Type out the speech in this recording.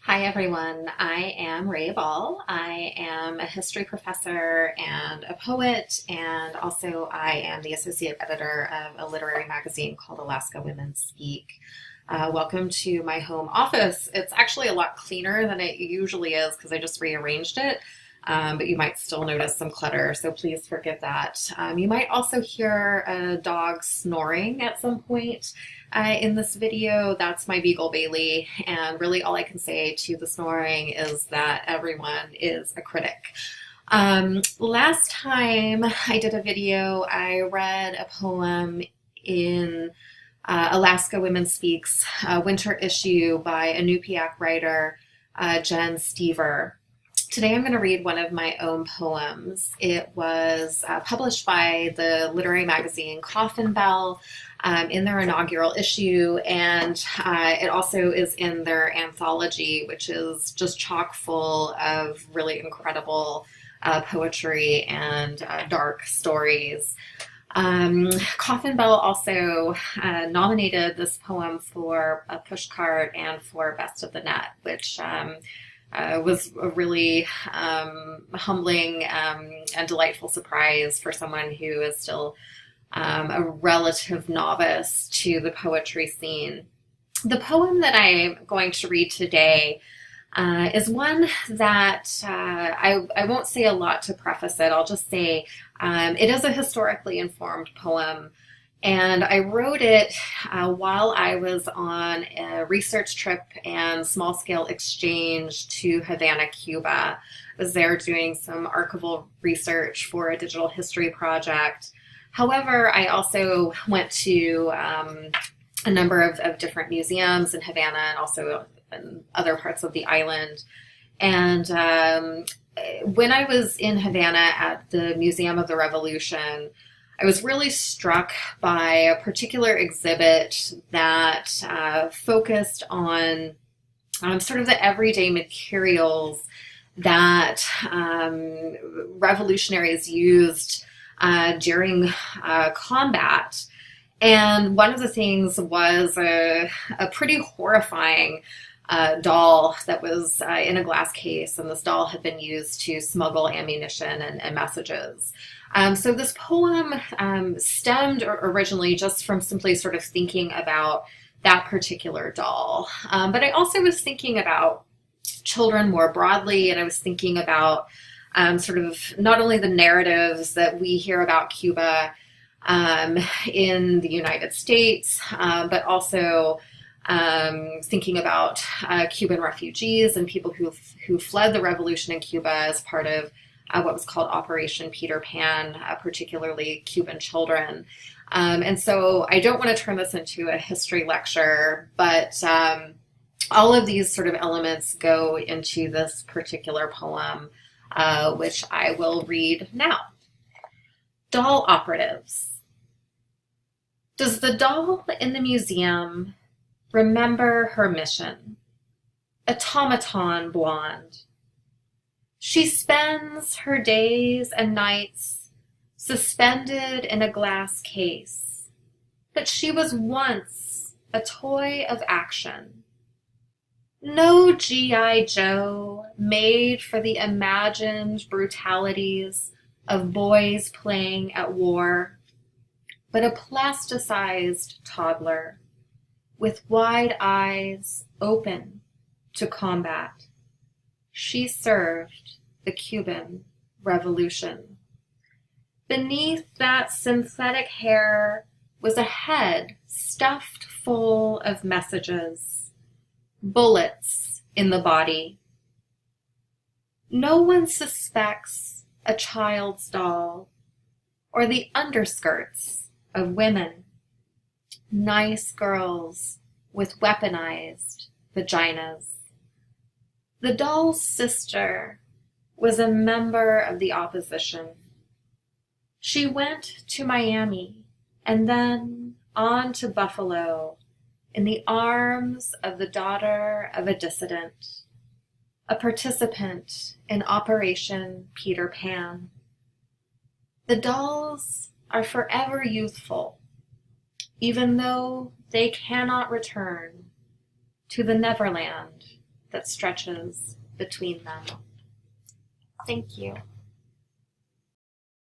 Hi everyone, I am Ray Ball. I am a history professor and a poet, and also I am the associate editor of a literary magazine called Alaska Women Speak. Welcome to my home office. It's actually a lot cleaner than it usually is because I just rearranged it, but you might still notice some clutter, so please forgive that. You might also hear a dog snoring at some point in this video. That's my Beagle Bailey, and really all I can say to the snoring is that everyone is a critic. Last time I did a video, I read a poem in Alaska Women Speaks winter issue by Inupiaq writer Jen Stever. Today I'm going to read one of my own poems. It was published by the literary magazine Coffin Bell in their inaugural issue, and it also is in their anthology, which is just chock full of really incredible poetry and dark stories. Coffin Bell also nominated this poem for a pushcart and for Best of the Net, which was a really humbling and delightful surprise for someone who is still a relative novice to the poetry scene. The poem that I'm going to read today is one that I won't say a lot to preface it. I'll just say it is a historically informed poem. And I wrote it while I was on a research trip and small-scale exchange to Havana, Cuba. I was there doing some archival research for a digital history project. However, I also went to a number of different museums in Havana and also in other parts of the island. And when I was in Havana at the Museum of the Revolution, I was really struck by a particular exhibit that focused on sort of the everyday materials that revolutionaries used during combat. And one of the things was a pretty horrifying doll that was in a glass case, and this doll had been used to smuggle ammunition and messages. So this poem stemmed originally just from simply sort of thinking about that particular doll. But I also was thinking about children more broadly, and I was thinking about sort of not only the narratives that we hear about Cuba in the United States, but also thinking about Cuban refugees and people who fled the revolution in Cuba as part of what was called Operation Peter Pan, particularly Cuban children. And so I don't want to turn this into a history lecture, but all of these sort of elements go into this particular poem, which I will read now. Doll Operatives. Does the doll in the museum remember her mission? Automaton blonde. She spends her days and nights suspended in a glass case, but she was once a toy of action. No G.I. Joe made for the imagined brutalities of boys playing at war, but a plasticized toddler with wide eyes open to combat. She served the Cuban Revolution. Beneath that synthetic hair was a head stuffed full of messages, bullets in the body. No one suspects a child's doll or the underskirts of women, nice girls with weaponized vaginas. The doll's sister was a member of the opposition. She went to Miami and then on to Buffalo in the arms of the daughter of a dissident, a participant in Operation Peter Pan. The dolls are forever youthful, even though they cannot return to the Neverland that stretches between them. Thank you.